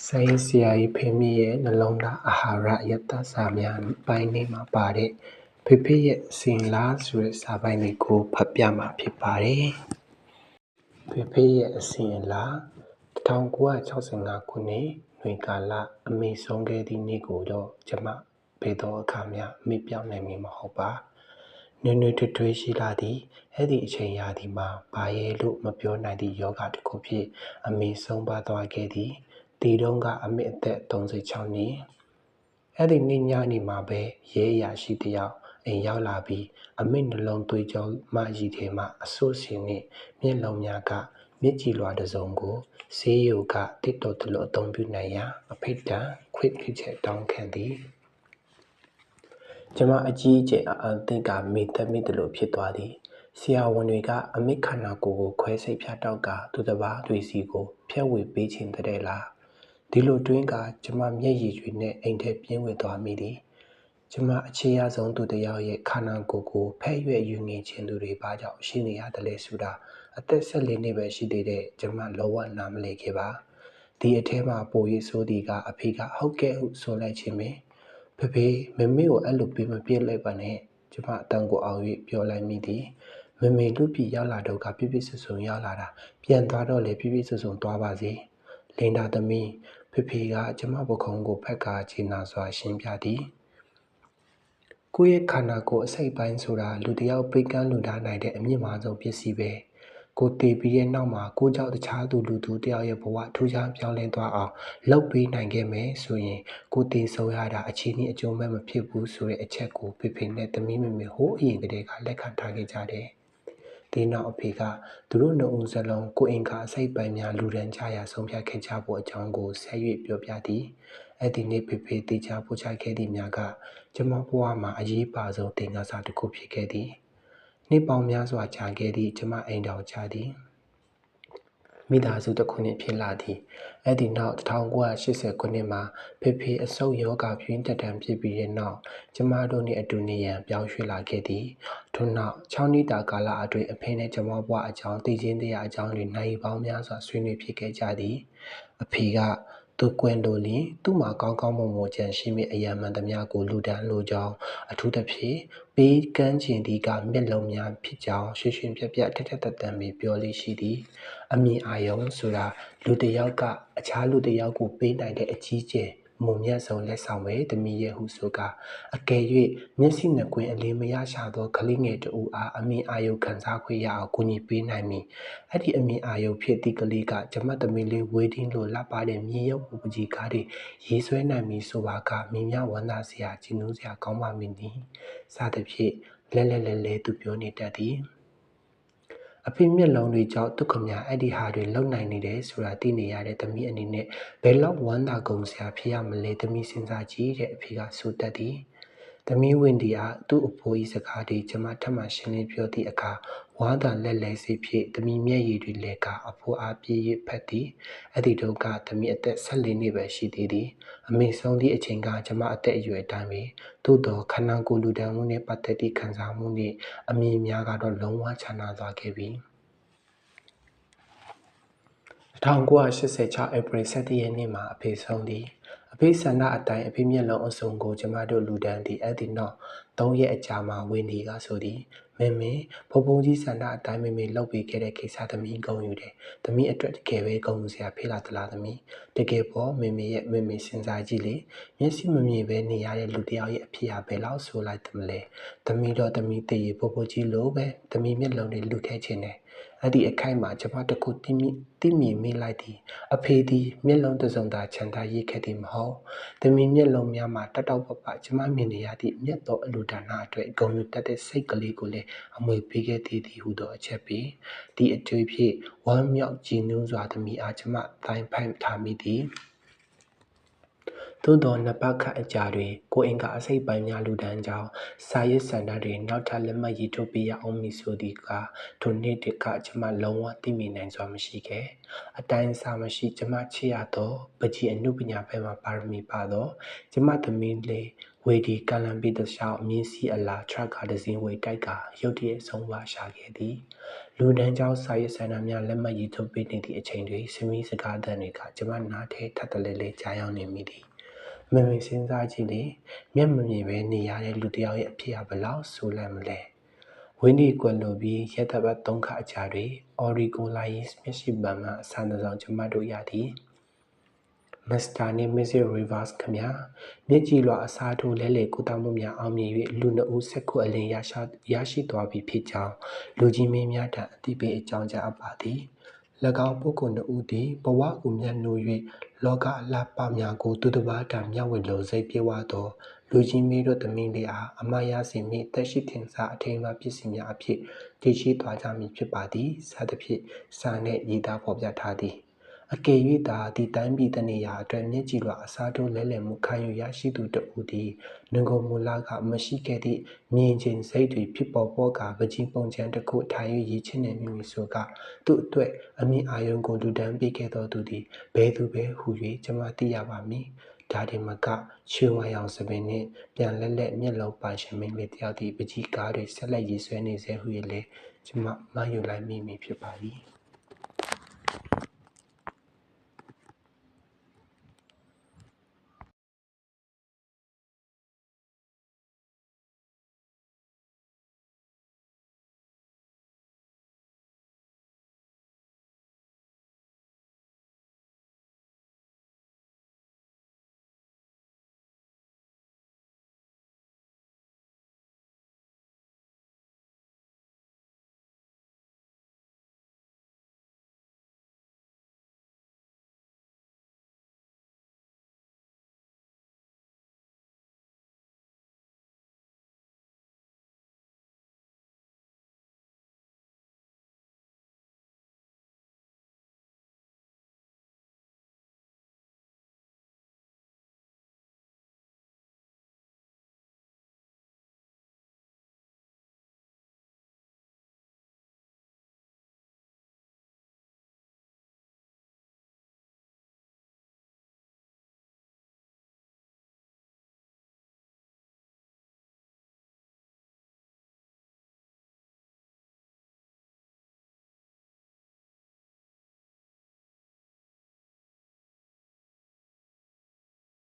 စိုင်းဆရာကြီးဖေမိရဲ့နှလုံးသားအာဟာရယတ္တစာများပိုင်းလေးမှာပါတဲ့ဖေဖေရဲ့အစဉ်လားဆိုတဲ့စာပိုင်းလေးကိုဖတ်ပြမှာဖြစ်ပါတယ်။ဖေဖေရဲ့အစဉ်လား1965ခုနှစ်နှွေကာလအမေဆုံးခဲ့သည့်နေ့ကိုတော့ကျမဘယ်သောအခါမျှမေ့ပြောင်းနိုင်မည်မဟုတ်ပါ။နွေနွေထွေးထွေးရှိလာသည့်အဲ့ဒီအချိန်ရာသီမှာဘာရဲ့လို့မပြောနိုင်သည့်ယောဂတစ်ခုဖြင့်အမေဆုံးပါသွားခဲ့သည်။ဒီတုန်းကအမေအသက်36နှစ်အဲ့ဒီနေ့ညနေမှာပဲရဲအရာရှိတယောက်အိမ်ရောက်လာပြီးအမေနှလုံးသွေးကြောမကြီးထဲမှာအဆိုးရှင်နဲ့မျက်လုံးများကမျက်ကြည်လွှာတစ်စုံကိုဆေးရုံကတစ်တော်တလို့အသုံးပြုနိုင်ရာအဖိတ်တံခွင့်ပြုချက်တောင်းခံသည်ကျမအကြီးအကျယ်အသိကမိသက်မိတယ်လို့ဖြစ်သွားသည်ဆရာဝန်တွေကအမေခန္ဓာကိုယ်ကိုခွဲစိတ်ဖြတ်တောက်ကသူတစ်ပါးတွေစီကိုဖျက်ဝေပေးခြင်းတဲ့လားဒီလိုတွင်းကကျမမျက်ရည်တွေနဲ့အိမ်ထဲပြင်းဝင်သွားမိသည်ကျမအခြေရဆုံးသူတယောက်ရဲ့ခန္ဓာကိုယ်ကိုဖဲ့ရွက်ယူငင်ခြင်းသူတွေဘာကြောင့်ရှိနေရတယ်လဲဆိုတာအသက်14နှစ်ပဲရှိသေးတဲ့ကျမလောဝနားမလည်ခဲ့ပါဒီအထဲမှာပို၍ဆိုသည်ကအဖေကဟုတ်ကဲ့ဟုဆိုလိုက်ခြင်းပဲဖေဖေမမေကိုအဲ့လိုပေးမပြစ်လိုက်ပါနဲ့ကျမအတန်ကိုအောင်၍ပြောလိုက်မိသည်မမေလူပြည်ရောက်လာတော့ကပြပြဆွဆုံရောက်လာတာပြန်သွားတော့လေပြပြဆွဆုံသွားပါစေလင်တာသမီးဖေဖေကကျမပခုံးကိုဖက်ကချီနာစွာရှင်းပြသည်ကိုယ့်ရဲ့ခန္ဓာကိုယ်အစိတ်ပိုင်းဆိုတာလူတစ်ယောက်ပိတ်ကန်းလူထားနိုင်တဲ့အမြင့်မားဆုံးပစ္စည်းပဲကိုတည်ပြီးရဲ့နောက်မှာကိုကြောင့်တခြားသူလူသူတယောက်ရဲ့ဘဝထူးခြားပြောင်းလဲသွားအောင်လှုပ်ပေးနိုင်ခဲ့မယ်ဆိုရင်ကိုတည်ဆုံးရတာအချင်းကြီးအကျိုးမဲ့မဖြစ်ဘူးဆိုတဲ့အချက်ကိုဖေဖေနဲ့သမီးမေဟိုးအရင်ကတည်းကလက်ခံထားခဲ့ကြတယ်ဒီနောက်အဖေကသူတို့နှစ်ဦးစလုံးကိုအင်္ဂါအစိတ်ပိုင်းများလူရန်ကြရာဆုံးဖြတ်ခဲ့ကြဖို့အကြောင်းကိုဆက်၍ပြောပြသည်အဲ့ဒီနေ့ဖေဖေတေချာပို့ချခဲ့သည့်များကကျမဘဝမှာအရေးပါဆုံးတင်ကားစာတစ်ခုဖြစ်ခဲ့သည်နှစ်ပေါင်းများစွာကြာခဲ့သည့်ကျမအိမ်တော်ကြသည်မိသားစုတစ်ခုနှင့်ဖြစ်လာသည်အဲ့ဒီနောက်1980ခုနှစ်မှာဖေဖေအဆုတ်ယောဂပြင်းထန်ထန်ဖြစ်ပြီးတဲ့နောက်ကျမတို့နှင့်အတူနေရန်ပြောင်းရွှေ့လာခဲ့သည်ထို့နောက်6နှစ်တာကာလအတွင်းအဖေနှင့်ကျမဘဝအကြောင်းသိချင်းတရားအကြောင်းတွေနိုင်ပေါင်းများစွာဆွေးနွေးဖြစ်ခဲ့ကြသည်အဖေကသူကွင်လိုလင်သူ့မှာကောင်းကောင်းမွန်မွန်ကြံရှိမိအယံမှန်သမျှကိုလူတန်းလိုကြောင်းအထူးသဖြင့်ပေးကမ်းခြင်းဒီကမျက်လုံးများဖြစ်ကြောင်းရွှင်ရွှင်ပြက်ပြက်ထက်ထက်တန်ပြီးပြောလေးရှိသည်အမြင်အာရုံဆိုတာလူတစ်ယောက်ကအခြားလူတစ်ယောက်ကိုပေးနိုင်တဲ့အကြီးကျယ်မုံမြတ်ဆုံးလက်ဆောင်ပဲတမီးရဲ့ဟုဆိုကအကယ်၍မျက်စိနှကွင်းအလင်းမရရှာသောကလေးငယ်တူအားအမြင်အာရုံခံစားခွင့်ရအောင်ကူညီပေးနိုင်မည်အဲ့ဒီအမြင်အာရုံဖြစ်သည့်ကလေးကကျမသမီးလေးဝေးတင်းလိုလှပတဲ့မြေရုပ်ပကြီးကားတွေရေးဆွဲနိုင်မည်ဆိုပါကမြင်များဝမ်းသာစရာကြည်နူးစရာကောင်းပါမည်နီစသဖြင့်လဲသူပြောနေတတ်သည်အဖေမျက်လုံးတွေကြောင့်ဒုက္ခများအဲ့ဒီဟာတွေလုံနိုင်နေတယ်ဆိုတာသိနေရတဲ့သမီးအနေနဲ့ဘယ်လောက်ဝမ်းသာကုန်စရာဖြစ်ရမလဲသမီးစဉ်းစားကြည့်တဲ့အဖေကဆိုတတ်သည်သမီးဝင်ဒီအားသူ့အဖိုးကြီးစကားတွေကျမထပ်မှရှင်းလင်းပြောသည့်အခါဝါသာလက်လဲစိဖြစ်သမီးမျက်ရည်တွေလဲကအဖိုးအားပြေးရဖက်သည်အဲ့ဒီတော့ကသမီးအသက်14နှစ်ပဲရှိသေးသည်အမေဆုံးသည့်အချိန်ကကျမအသက်အရွယ်တိုင်းပဲသို့တော့ခန္ဓာကိုယ်လူဒန်းမှုနဲ့ပတ်သက်သည့်ခံစားမှုနဲ့အမြင်များကတော့လုံးဝခြားနာသွားခဲ့ပြီ1986 April 17 ရက်နေ့မှာအဖေဆုံးသည်အဖေဆန္ဒအတိုင်းအဖေမျက်လုံးအစုံကိုကျမတို့လူဒန်းသည်အဲ့ဒီနောက်3ရက်အကြာမှာဝင်ဒီကဆိုသည်မမေဘုံကြီးဆန္ဒအတိုင်းမမေလှုပ်ပေးခဲ့တဲ့ကိစ္စသမီးဂုဏ်ယူတယ်သမီးအတွက်တကယ်ပဲဂုဏ်ယူစရာဖြစ်လာသလားသမီးတကယ်ပေါ့မမေရဲ့မမေစဉ်းစားကြည့်လေမျက်စိမမြင်ပဲနေရတဲ့လူတစ်ယောက်ရဲ့အဖြစ်အဘယ်လောက်ဆိုလိုက်တယ်မလဲသမီးတော့သမီးတည်ရဘုံကြီးလို့ပဲသမီးမျက်လုံးတွေလူထဲချင်တယ်အဲ့ဒီအခိုက်မှာကျမတခုတိမြင်မိလိုက်သည်အဖေသည်မျက်လုံးတစ်စုံသာချမ်းသာရိပ်ခဲ့သည်မဟုတ်သမီးမျက်လုံးများမှာတောက်ပပကျမမြင်နေရသည့်မျက်တော်အလူဒါနအတွက်ဂုဏ်ယူတတ်တဲ့စိတ်ကလေးကိုလည်းအမွေပေးခဲ့သည်ဟုသောအချက်ပေဒီအတွေ့ဖြင့်ဝမ်းမြောက်ကြည်နူးစွာသမီးအားကျမတိုင်းဖိုက်ထားမိသည် သို့သောနှစ်ပတ်ခန့်အကြာတွင်ကိုအင်ကအစိတ်ပိုင်းများလူဒန်းကြောင်းစာရေးဆန္ဒတွင်နောက်ထပ်လက်မှတ်ရေးထိုးပေးရအောင်မည်ဆိုသည်ကထိုနေ့တခါကျမလုံးဝသိမိနိုင်စွာမရှိခဲ့အတိုင်းအစာမရှိကျမချစ်ရသောပကြီးအမှုပညာဘက်မှပါရမီပါသောကျမသမီးလေးဝေဒီကလံပေးတစ်လျှောက်မြင်းစီအလာထရပ်ကားတစ်စီးဝေတိုက်ကရုတ်တရက်ဆုံးပါရှာခဲ့သည်လူဒန်းကြောင်းစာရေးဆန္ဒများလက်မှတ်ရေးထိုးပေးနေသည့်အချိန်တွင်စမီးစကားသံတွေကကျမနားထဲထပ်တလဲလဲကြားရောက်နေမိသည်မမေစဉ်းစားကြည့်လေမျက်မမြင်ပဲနေရတဲ့လူတစ်ယောက်ရဲ့အဖြစ်အဘလောက်ဆိုးလန့်မလဲဝင်းဒီကွယ်လွန်ပြီးရက်သပတ်3ခါအကြာတွင်အော်ရီကိုလာရေးမျက်ရှိပန်းမှအဆန်တစ်စောင်ကျမတို့ရသည်မစ္စတာနှင့်မစ္စစ်ရီဗာ့စ်ခင်ဗျာမျက်ကြည်လွှာအစားထိုးလဲလှယ်ကုသမှုများအောင်မြင်၍လူနှစ်ဦးဆက်ခုအလင်းရရှိသွားပြီဖြစ်ကြောင်းလူကြီးမင်းများထံအသိပေးအကြောင်းကြားအပ်ပါသည်၎င်းပုဂ္ဂိုလ်နှစ်ဦးသည်ဘဝကိုမြတ်နိုး၍လောကအလှပများကိုသူတစ်ပါးထံမျှဝေလိုစိတ်ပြေဝသောလူကြီးမင်းတို့သမီးလေးအားအမရစီမည့်သက်ရှိထင်ရှားအထိမ်းအမှတ်ပစ္စည်းများအဖြစ်တည်ရှိသွားကြမည်ဖြစ်ပါသည်စသဖြင့်စာနှင့်ရေးသားဖော်ပြထားသည်အကယ်၍သာဒီတိုင်းပြည်တနေရာအတွက်မျက်ကြည်လွှာအစားထိုးလဲလှယ်မှုခံယူရရှိသူတဦးသည်ငကိုမူလကမရှိခဲ့သည့်မြင်ချိန်စိတ်တွေဖြစ်ပေါ်ကာပကြီးပုံချမ်းတစ်ခုထိုင်၍ရေးချင်နေမိဆိုကသူ့အတွက်အမြင့်အာရုံကိုလူဒန်းပေးခဲ့သောသူသည်ဘယ်သူပဲဟူ၍ကျွန်မသိရပါမည်ဒါတင်မကရွှေဝါရောင်စပင်နှင့်ပြန်လက်မျက်လုံးပိုင်ရှင်မင်းလေးတယောက်သည်ပကြီးကားတွေဆက်လက်ရေးဆွဲနေစေဟု၍လည်းကျွန်မမှတ်ယူလိုက်မိဖြစ်ပါသည်